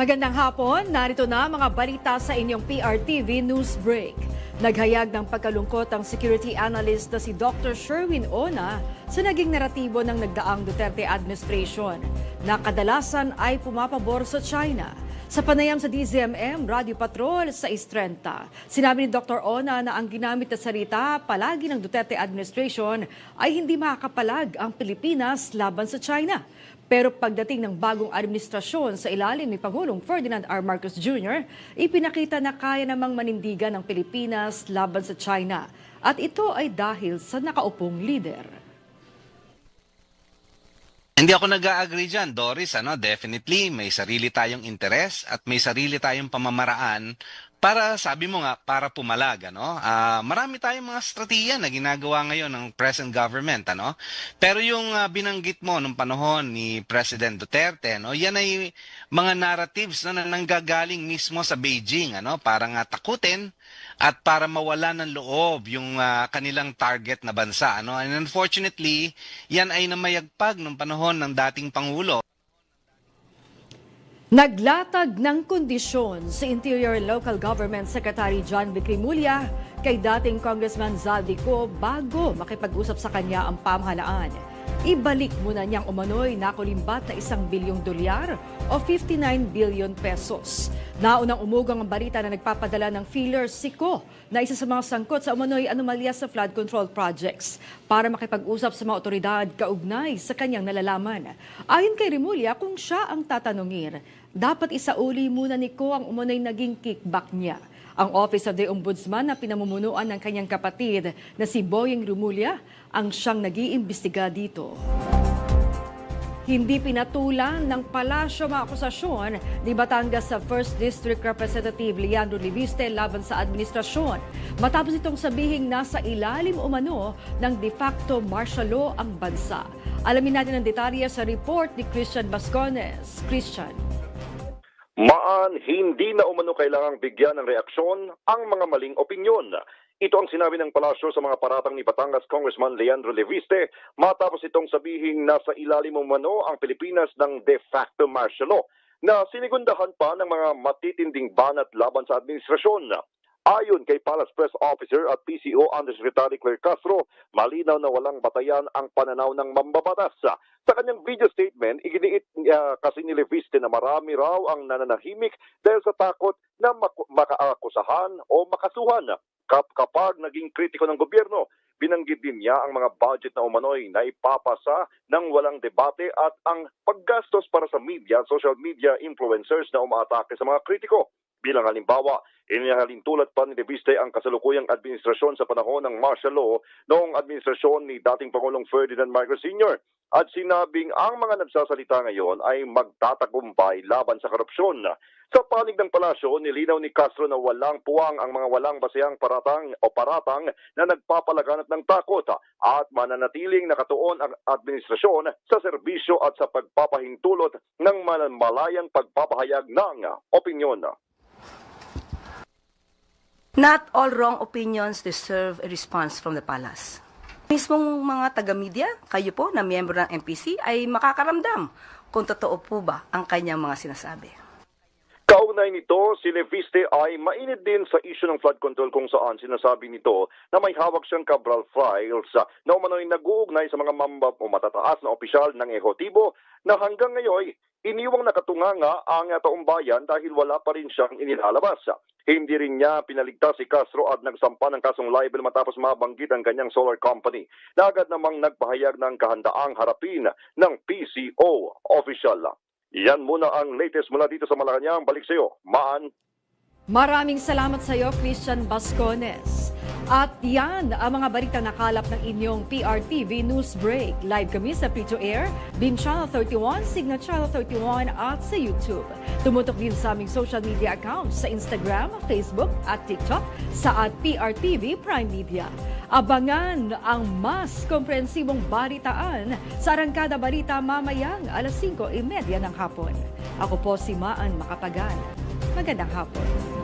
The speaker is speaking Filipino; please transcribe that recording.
Magandang hapon, narito na mga balita sa inyong PRTV News Break. Naghayag ng pagkalungkot ang security analyst na si Dr. Sherwin Ona sa naging naratibo ng nagdaang Duterte administration na kadalasan ay pumapabor sa China. Sa panayam sa DZMM Radio Patrol sa 6:30, sinabi ni Dr. Ona na ang ginamit na salita palagi ng Duterte administration ay hindi makakapalag ang Pilipinas laban sa China. Pero pagdating ng bagong administrasyon sa ilalim ni Pangulong Ferdinand R. Marcos Jr., ipinakita na kaya namang manindigan ng Pilipinas laban sa China. At ito ay dahil sa nakaupong leader. Hindi ako nag-agree dyan, Doris. Definitely, may sarili tayong interes at may sarili tayong pamamaraan para, sabi mo nga, para pumalag. Marami tayong mga strategiya na ginagawa ngayon ng present government. Pero yung binanggit mo nung panahon ni President Duterte, yan ay mga narratives na nanggagaling mismo sa Beijing para nga takutin at para mawala ng loob yung kanilang target na bansa. And unfortunately, yan ay namayagpag nung panahon ng dating Pangulo. Naglatag ng kondisyon si Interior and Local Government Secretary John Vic Rimulya kay dating Congressman Zaldico bago makipag-usap sa kanya ang pamahalaan. Ibalik muna niyang umano'y nakulimbat na $1 bilyong o 59 billion pesos. Naunang umugang ang balita na nagpapadala ng feeler Siko na isa sa mga sangkot sa umano'y anomalya sa flood control projects para makipag-usap sa mga otoridad kaugnay sa kanyang nalalaman. Ayon kay Rimulya, kung siya ang tatanungin, dapat isauli muna ni Ko ang umano'y naging kickback niya. Ang Office of the Ombudsman na pinamumunuan ng kanyang kapatid na si Boyeng Rimulya ang siyang nag-iimbestiga dito. Hindi pinatulan ng palasyo mga akusasyon ni Batangas sa 1st District Representative Leandro Leviste laban sa administrasyon. Matapos itong sabihing nasa ilalim umano ng de facto martial law ang bansa. Alamin natin ang detalye sa report ni Christian Bascones. Christian. Hindi na umano kailangang bigyan ng reaksyon ang mga maling opinyon. Ito ang sinabi ng palasyo sa mga paratang ni Batangas Congressman Leandro Leviste matapos itong sabihing nasa ilalim umano ang Pilipinas ng de facto martial law na sinigundahan pa ng mga matitinding banat laban sa administrasyon. Ayon kay Palace Press Officer at PCO Undersecretary Claire Castro, malinaw na walang batayan ang pananaw ng mambabatas. Sa kanyang video statement, iginiit kasi ni Leviste na marami raw ang nananahimik dahil sa takot na makaakusahan o makasuhan. Kapag naging kritiko ng gobyerno, binanggit din niya ang mga budget na umano'y na ipapasa ng walang debate at ang paggastos para sa media, social media influencers na umaatake sa mga kritiko. Bilang halimbawa, inihalintulad pa ni Leviste ang kasalukuyang administrasyon sa panahon ng martial law noong administrasyon ni dating Pangulong Ferdinand Marcos Sr. At sinabing ang mga nagsasalita ngayon ay magtatagumpay laban sa korupsyon. Sa panig ng palasyo, nilinaw ni Castro na walang puwang ang mga walang basehang paratang na nagpapalaganap ng takot at mananatiling nakatuon ang administrasyon sa serbisyo at sa pagpapahintulot ng malayang pagpapahayag ng opinyon. Not all wrong opinions deserve a response from the palace. Mismong mga taga-media, kayo po na miyembro ng MPC ay makakaramdam kung totoo po ba ang kanyang mga sinasabi. Kaugnay nito, si Leviste ay mainit din sa issue ng flood control kung saan sinasabi nito na may hawak siyang Cabral files na umano'y nag-uugnay sa mga matataas na opisyal ng ehekutibo na hanggang ngayon iniwang nakatunganga ang taong bayan dahil wala pa rin siyang inilalabas. Hindi rin niya pinaligtas si Castro at nagsampa ng kasong libel matapos mabanggit ang kanyang solar company na agad namang nagpahayag ng kahandaang harapin ng PCO official. Yan muna ang latest mula dito sa Malacanang. Balik sa iyo, Maan. Maraming salamat sa iyo, Christian Bascones. At yan ang mga balita nakalap ng inyong PRTV News Break. Live kami sa Free-to-Air, Beam Channel 31, Signal Channel 31 at sa YouTube. Tumutok din sa aming social media accounts sa Instagram, Facebook at TikTok sa @PRTV Prime Media. Abangan ang mas komprehensibong balitaan sa Arangkada Balita mamayang 5:30 ng hapon. Ako po si Maan Macapagal. Magandang hapon.